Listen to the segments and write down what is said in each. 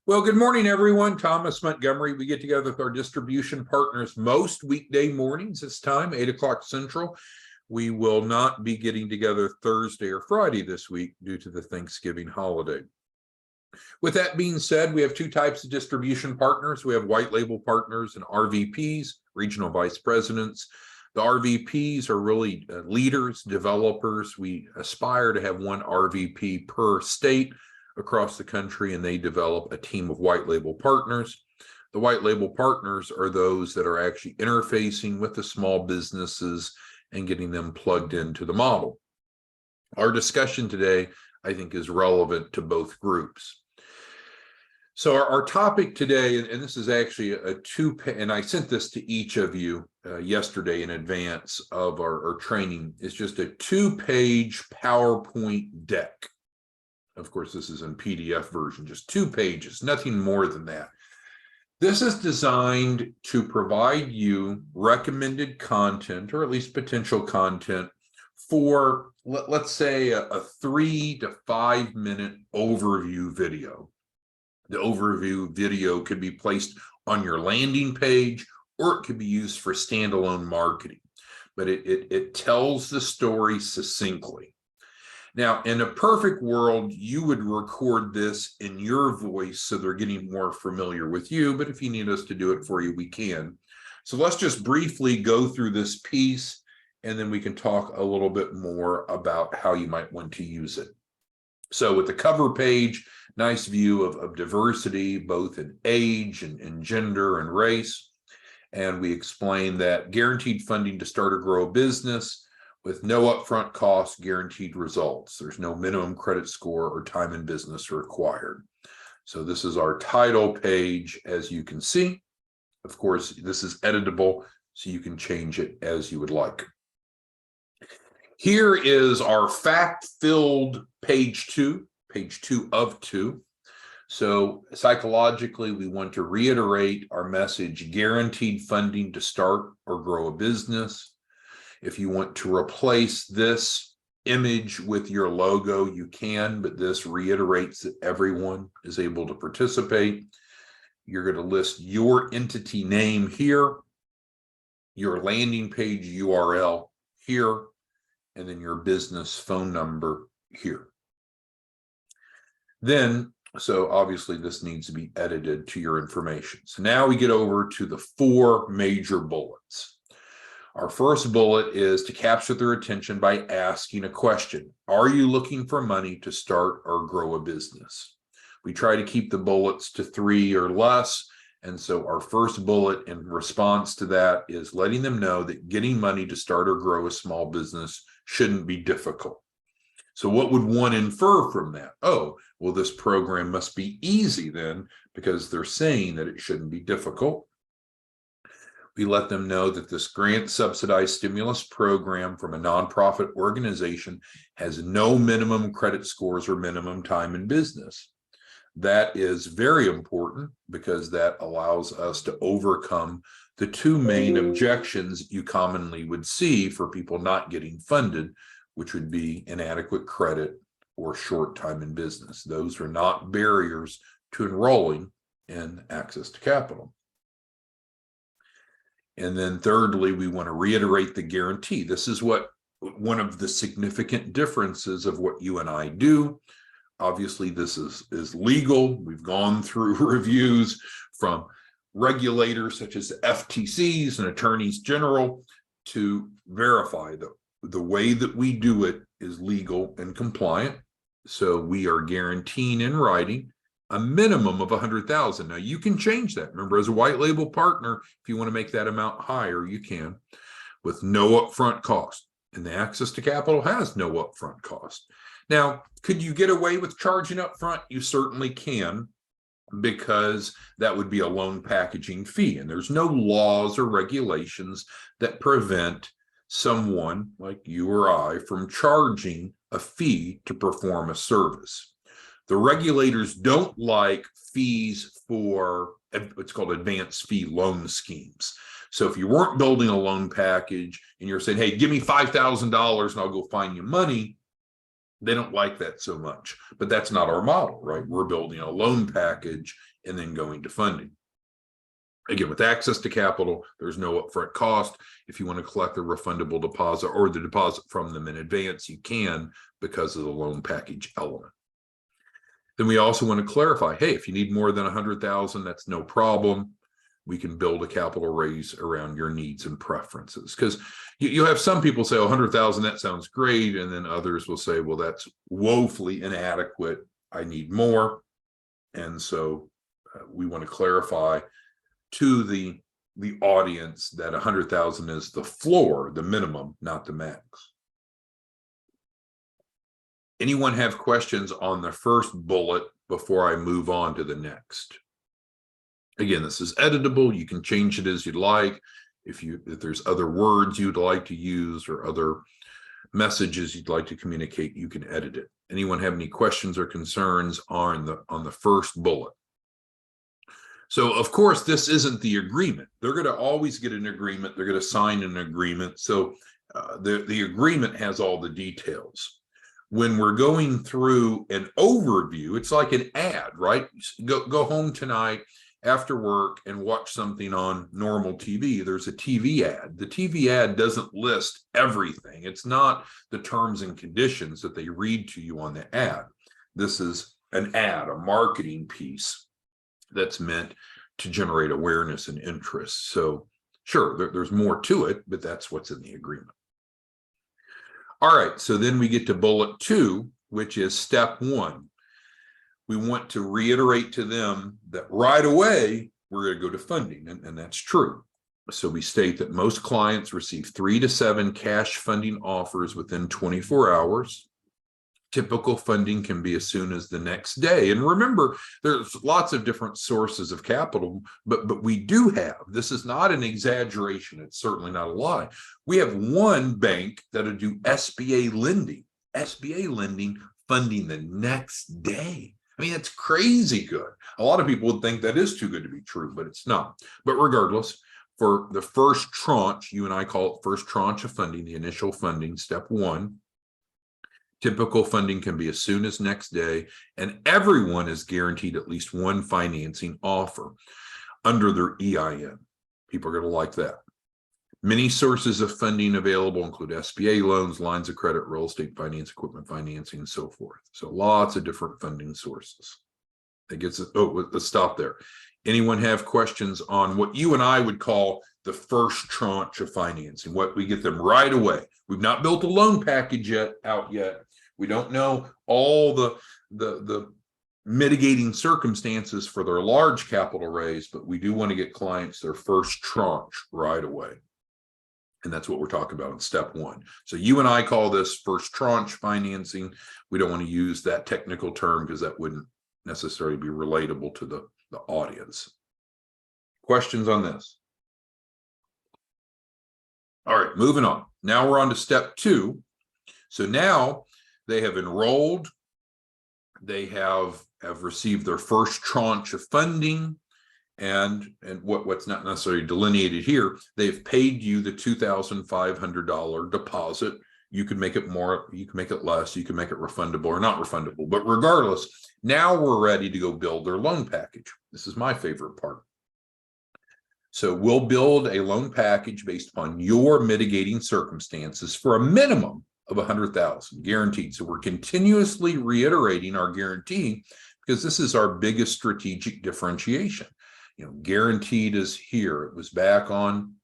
Well, good morning, everyone. Thomas Montgomery. We get together with our distribution partners most weekday mornings. This time, 8 o'clock Central. We will not be getting together Thursday or Friday this week due to the Thanksgiving holiday. With that being said, we have two types of distribution partners. We have white label partners and RVPs, regional vice presidents. The RVPs are really leaders, developers. We aspire to have one RVP per state across the country, and they develop a team of white label partners. The white label partners are those that are actually interfacing with the small businesses and getting them plugged into the model. Our discussion today, I think, is relevant to both groups. So our topic today, and this is actually and I sent this to each of you yesterday in advance of our training, is just a 2-page PowerPoint deck. Of course, this is in PDF version, just 2 pages, nothing more than that. This is designed to provide you recommended content, or at least potential content, for, let's say, a 3 to 5 minute overview video. The overview video could be placed on your landing page, or it could be used for standalone marketing, but it tells the story succinctly. Now, in a perfect world, you would record this in your voice so they're getting more familiar with you, but if you need us to do it for you, we can. So let's just briefly go through this piece, and then we can talk a little bit more about how you might want to use it. So with the cover page, nice view of diversity, both in age and gender and race. And we explain that guaranteed funding to start or grow a business with no upfront costs, guaranteed results. There's no minimum credit score or time in business required. So this is our title page, as you can see. Of course, this is editable, so you can change it as you would like. Here is our fact-filled page 2 of 2. So psychologically, we want to reiterate our message: guaranteed funding to start or grow a business. If you want to replace this image with your logo, you can, but this reiterates that everyone is able to participate. You're going to list your entity name here, your landing page URL here, and then your business phone number here. Then, so obviously this needs to be edited to your information. So now we get over to the 4 major bullets. Our first bullet is to capture their attention by asking a question. Are you looking for money to start or grow a business? We try to keep the bullets to 3 or less. And so our first bullet in response to that is letting them know that getting money to start or grow a small business shouldn't be difficult. So what would one infer from that? Oh, well, this program must be easy then, because they're saying that it shouldn't be difficult. We let them know that this grant subsidized stimulus program from a nonprofit organization has no minimum credit scores or minimum time in business. That is very important, because that allows us to overcome the 2 main objections you commonly would see for people not getting funded, which would be inadequate credit or short time in business. Those are not barriers to enrolling in access to capital. And then thirdly, we want to reiterate the guarantee. This is one of the significant differences of what you and I do. Obviously, this is legal. We've gone through reviews from regulators such as FTCs and attorneys general to verify that the way that we do it is legal and compliant. So we are guaranteeing in writing a minimum of $100,000. Now you can change that. Remember, as a white label partner, if you want to make that amount higher, you can, with no upfront cost. And the access to capital has no upfront cost. Now, could you get away with charging upfront? You certainly can, because that would be a loan packaging fee. And there's no laws or regulations that prevent someone like you or I from charging a fee to perform a service. The regulators don't like fees for what's called advanced fee loan schemes. So if you weren't building a loan package and you're saying, hey, give me $5,000 and I'll go find you money, They don't like that so much, but that's not our model, right? We're building a loan package and then going to funding. Again, with access to capital, there's no upfront cost. If you want to collect the refundable deposit or the deposit from them in advance, you can because of the loan package element. Then we also want to clarify, hey, if you need more than 100,000, that's no problem. We can build a capital raise around your needs and preferences. Because you have some people say, oh, 100,000, that sounds great. And then others will say, well, that's woefully inadequate. I need more. And so we want to clarify to the audience that 100,000 is the floor, the minimum, not the max. Anyone have questions on the first bullet before I move on to the next? Again, this is editable. You can change it as you'd like. If there's other words you'd like to use or other messages you'd like to communicate, you can edit it. Anyone have any questions or concerns on the first bullet? So, of course, this isn't the agreement. They're going to always get an agreement. They're going to sign an agreement. So the agreement has all the details. When we're going through an overview, it's like an ad, right? Go home tonight after work and watch something on normal TV. There's a TV ad. The TV ad doesn't list everything. It's not the terms and conditions that they read to you on the ad. This is an ad, a marketing piece that's meant to generate awareness and interest. So sure, there's more to it, but that's what's in the agreement. All right, so then we get to bullet 2, which is step 1. We want to reiterate to them that right away, we're going to go to funding, and that's true. So we state that most clients receive 3 to 7 cash funding offers within 24 hours. Typical funding can be as soon as the next day. And remember, there's lots of different sources of capital, but we do have, this is not an exaggeration. It's certainly not a lie. We have one bank that'll do SBA lending funding the next day. I mean, that's crazy good. A lot of people would think that is too good to be true, but it's not. But regardless, for the first tranche, you and I call it first tranche of funding, the initial funding, step 1, typical funding can be as soon as next day, and everyone is guaranteed at least one financing offer under their EIN. People are going to like that. Many sources of funding available include SBA loans, lines of credit, real estate finance, equipment financing, and so forth. So lots of different funding sources. That gets it. Oh, let's stop there. Anyone have questions on what you and I would call the first tranche of financing? What we get them right away. We've not built a loan package out yet. We don't know all the mitigating circumstances for their large capital raise, but we do want to get clients their first tranche right away. And that's what we're talking about in step 1. So you and I call this first tranche financing. We don't want to use that technical term because that wouldn't necessarily be relatable to the audience. Questions on this? All right, moving on. Now we're on to step 2. So now they have enrolled, they have received their first tranche of funding, and what's not necessarily delineated here, they've paid you the $2,500 deposit. You can make it more, you can make it less, you can make it refundable or not refundable. But regardless, now we're ready to go build their loan package. This is my favorite part. So we'll build a loan package based upon your mitigating circumstances for a minimum of 100,000 guaranteed. So we're continuously reiterating our guarantee because this is our biggest strategic differentiation. You know, guaranteed is here. It was back on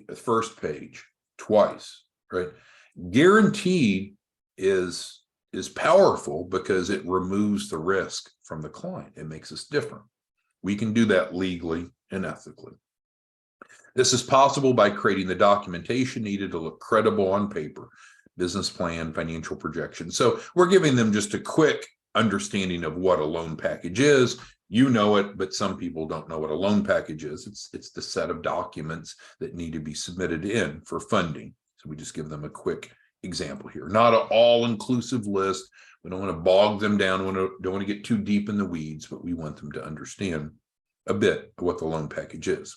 the first page twice, right? Guaranteed is powerful because it removes the risk from the client. It makes us different. We can do that legally and ethically. This is possible by creating the documentation needed to look credible on paper, business plan, financial projections. So we're giving them just a quick understanding of what a loan package is. You know it, but some people don't know what a loan package is. It's the set of documents that need to be submitted in for funding. So we just give them a quick example here. Not an all-inclusive list. We don't want to bog them down. We don't want to get too deep in the weeds, but we want them to understand a bit of what the loan package is.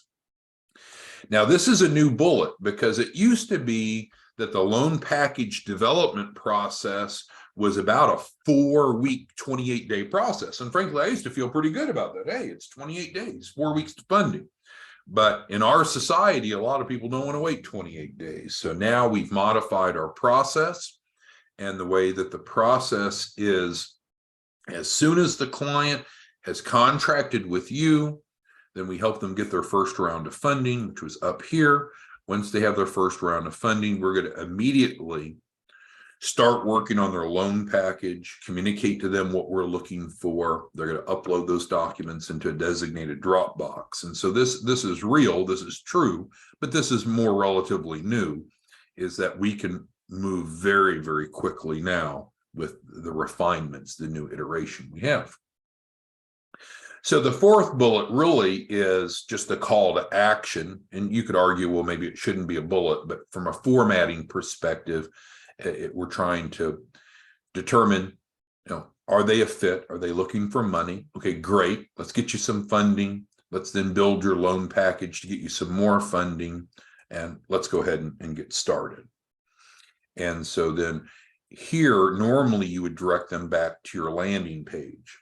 Now, this is a new bullet because it used to be that the loan package development process was about a 4-week, 28-day process. And frankly, I used to feel pretty good about that. Hey, it's 28 days, 4 weeks to funding. But in our society, a lot of people don't want to wait 28 days. So now we've modified our process, and the way that the process is, as soon as the client has contracted with you, then we help them get their first round of funding, which was up here. Once they have their first round of funding, we're going to immediately start working on their loan package, communicate to them what we're looking for. They're going to upload those documents into a designated Dropbox. And so this is real, this is true, but this is more relatively new, is that we can move very, very quickly now with the refinements, the new iteration we have. So the fourth bullet really is just a call to action. And you could argue, well, maybe it shouldn't be a bullet, but from a formatting perspective, we're trying to determine, are they a fit? Are they looking for money? Okay, great. Let's get you some funding. Let's then build your loan package to get you some more funding. And let's go ahead and get started. And so then here, normally you would direct them back to your landing page.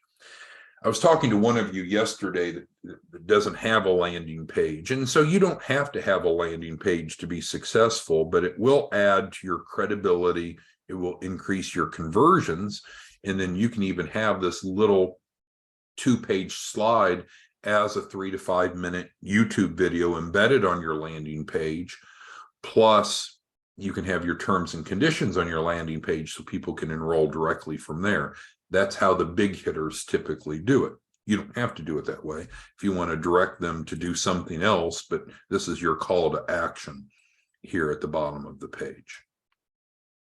I was talking to one of you yesterday that doesn't have a landing page. And so you don't have to have a landing page to be successful, but it will add to your credibility. It will increase your conversions. And then you can even have this little 2-page slide as a 3 to 5 minute YouTube video embedded on your landing page. Plus, you can have your terms and conditions on your landing page so people can enroll directly from there. That's how the big hitters typically do it. You don't have to do it that way if you want to direct them to do something else, but this is your call to action here at the bottom of the page.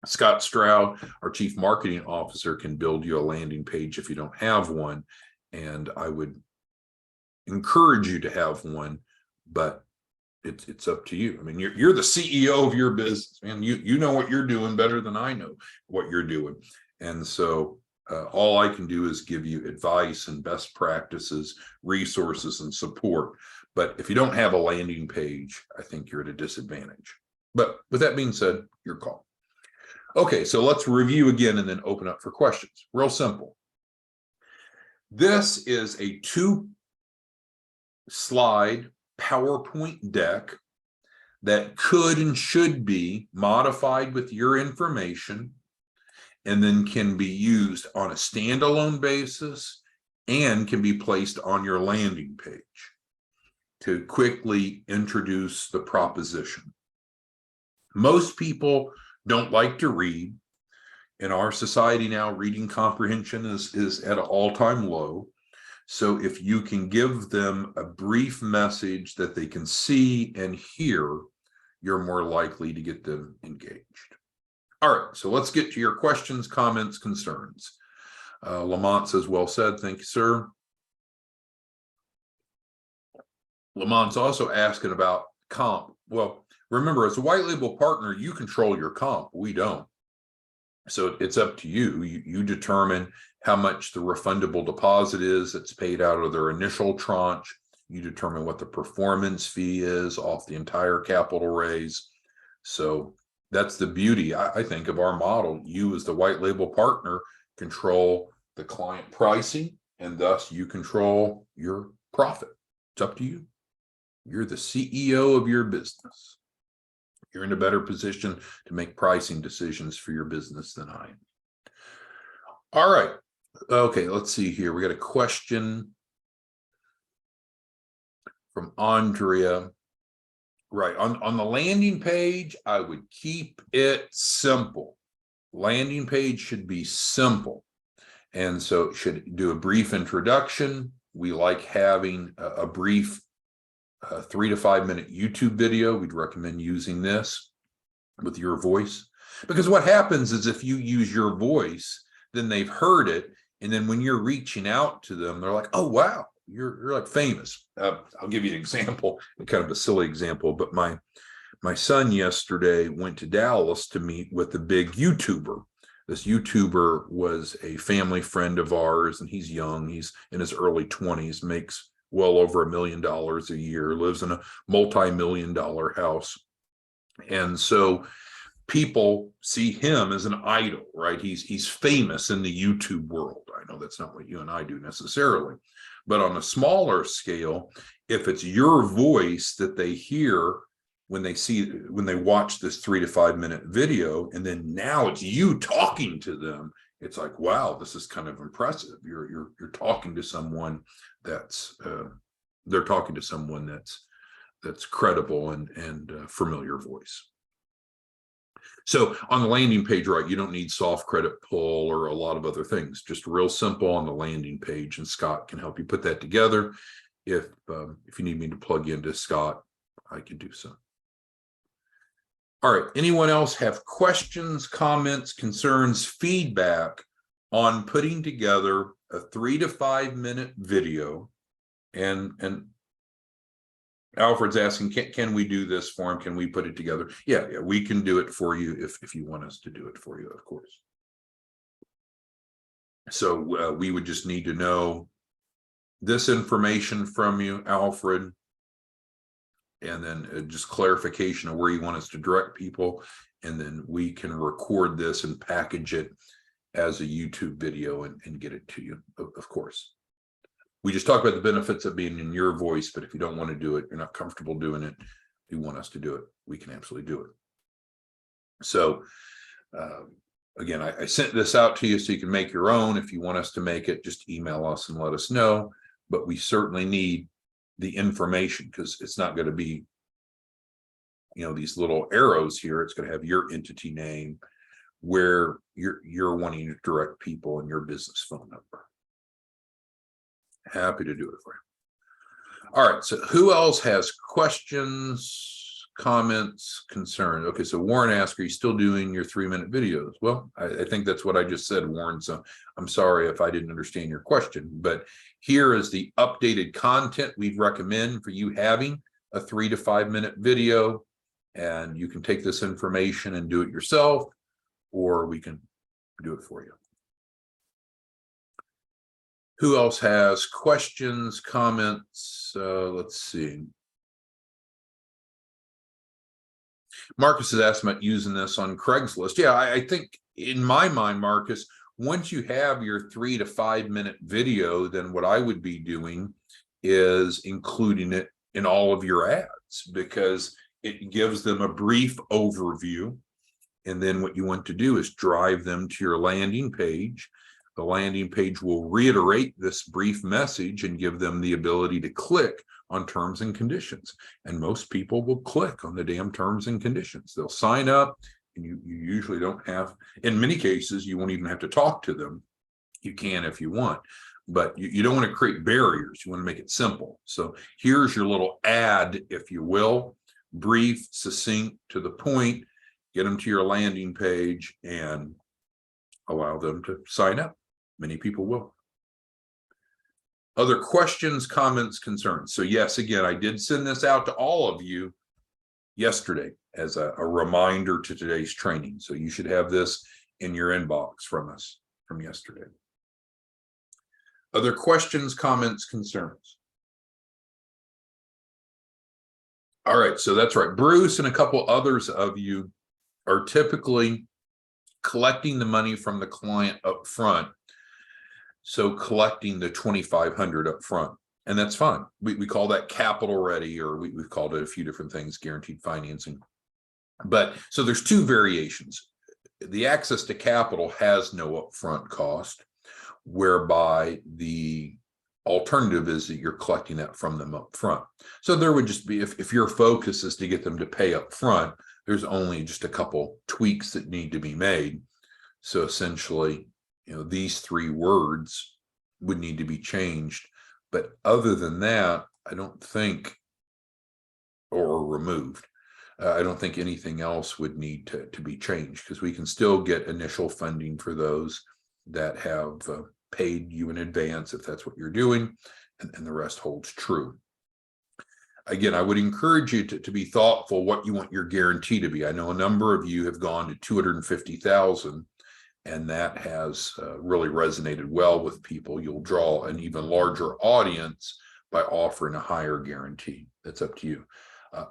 Scott Stroud, our Chief Marketing Officer, can build you a landing page if you don't have one. And I would encourage you to have one, but it's up to you. I mean, you're the CEO of your business, and you know what you're doing better than I know what you're doing. And so all I can do is give you advice and best practices, resources, and support. But if you don't have a landing page, I think you're at a disadvantage. But with that being said, your call. Okay, so let's review again and then open up for questions. Real simple. This is a 2-slide PowerPoint deck that could and should be modified with your information, and then can be used on a standalone basis and can be placed on your landing page to quickly introduce the proposition. Most people don't like to read. In our society now, reading comprehension is at an all-time low. So if you can give them a brief message that they can see and hear, you're more likely to get them engaged. All right, so let's get to your questions, comments, concerns. Lamont says, well said. Thank you, sir. Lamont's also asking about comp. Well, remember, as a white label partner, you control your comp. We don't. So it's up to you. You determine how much the refundable deposit is that's paid out of their initial tranche. You determine what the performance fee is off the entire capital raise. So that's the beauty, I think, of our model. You, as the white label partner, control the client pricing, and thus you control your profit. It's up to you. You're the CEO of your business. You're in a better position to make pricing decisions for your business than I am. All right. Okay, let's see here. We got a question from Andrea. Right, on the landing page, I would keep it simple. Landing page should be simple. And so it should do a brief introduction. We like having a brief 3 to 5 minute YouTube video. We'd recommend using this with your voice. Because what happens is if you use your voice, then they've heard it. And then when you're reaching out to them, they're like, oh, wow. You're like famous. I'll give you an example, kind of a silly example, but my son yesterday went to Dallas to meet with a big YouTuber. This YouTuber was a family friend of ours, and he's young. He's in his early 20s, makes well over $1 million a year, lives in a multi-million-dollar house. And so people see him as an idol, right? He's famous in the YouTube world. I know that's not what you and I do necessarily, but on a smaller scale, if it's your voice that they hear when they watch this 3 to 5 minute video, and then now it's you talking to them, it's like, wow, this is kind of impressive. You're talking to someone that's they're talking to someone that's credible and familiar voice. So on the landing page, right, you don't need soft credit pull or a lot of other things, just real simple on the landing page, and Scott can help you put that together. If you need me to plug you into Scott, I can do so. All right, anyone else have questions, comments, concerns, feedback on putting together a 3 to 5 minute video? And Alfred's asking, can we do this for him? Can we put it together? Yeah, we can do it for you if you want us to do it for you, of course. So we would just need to know this information from you, Alfred, and then just clarification of where you want us to direct people. And then we can record this and package it as a YouTube video and get it to you, of course. We just talk about the benefits of being in your voice, but if you don't want to do it, you're not comfortable doing it, you want us to do it, we can absolutely do it. So again, I sent this out to you so you can make your own. If you want us to make it, just email us and let us know. But we certainly need the information, because it's not going to be, you know, these little arrows here. It's going to have your entity name, where you're wanting to direct people, and your business phone number. Happy to do it for you. All right, so who else has questions, comments, concerns? Okay, so Warren asked, are you still doing your 3-minute videos? Well, I think that's what I just said, Warren, so I'm sorry if I didn't understand your question, but here is the updated content we'd recommend for you having a 3 to 5 minute video, and you can take this information and do it yourself, or we can do it for you. Who else has questions, comments? Let's see. Marcus is asking about using this on Craigslist. Yeah, I think in my mind, Marcus, once you have your 3 to 5 minute video, then what I would be doing is including it in all of your ads, because it gives them a brief overview. And then what you want to do is drive them to your landing page. The landing page will reiterate this brief message and give them the ability to click on terms and conditions. And most people will click on the damn terms and conditions. They'll sign up, and you usually don't have, in many cases, you won't even have to talk to them. You can if you want, but you don't want to create barriers. You want to make it simple. So here's your little ad, if you will, brief, succinct, to the point, get them to your landing page and allow them to sign up. Many people will. Other questions, comments, concerns? So yes, again, I did send this out to all of you yesterday as a reminder to today's training. So you should have this in your inbox from us from yesterday. Other questions, comments, concerns? All right, so that's right. Bruce and a couple others of you are typically collecting the money from the client up front. So collecting the $2,500 up front, and that's fine. We call that capital ready, or we've called it a few different things, guaranteed financing. But so there's two variations. The access to capital has no upfront cost, whereby the alternative is that you're collecting that from them up front. So there would just be, if your focus is to get them to pay up front, there's only just a couple tweaks that need to be made. So essentially, you know, these 3 words would need to be changed, but other than that, I don't think, or removed, I don't think anything else would need to be changed, because we can still get initial funding for those that have paid you in advance, if that's what you're doing, and the rest holds true. Again, I would encourage you to be thoughtful what you want your guarantee to be. I know a number of you have gone to 250,000, and that has really resonated well with people. You'll draw an even larger audience by offering a higher guarantee. That's up to you.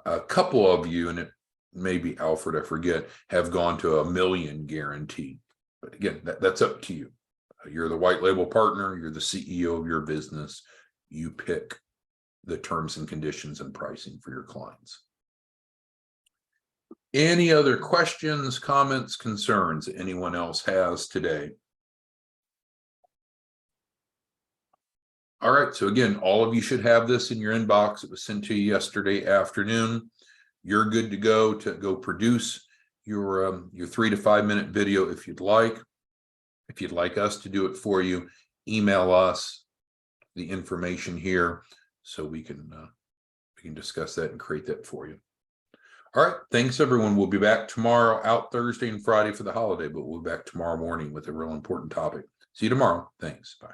A couple of you, and it may be Alfred, I forget, have gone to $1 million guarantee. But again, that's up to you. You're the white label partner. You're the CEO of your business. You pick the terms and conditions and pricing for your clients. Any other questions, comments, concerns anyone else has today? All right. So again, all of you should have this in your inbox. It was sent to you yesterday afternoon. You're good to go produce your 3 to 5 minute video if you'd like. If you'd like us to do it for you, email us the information here so we can discuss that and create that for you. All right. Thanks, everyone. We'll be back tomorrow, out Thursday and Friday for the holiday, but we'll be back tomorrow morning with a real important topic. See you tomorrow. Thanks. Bye.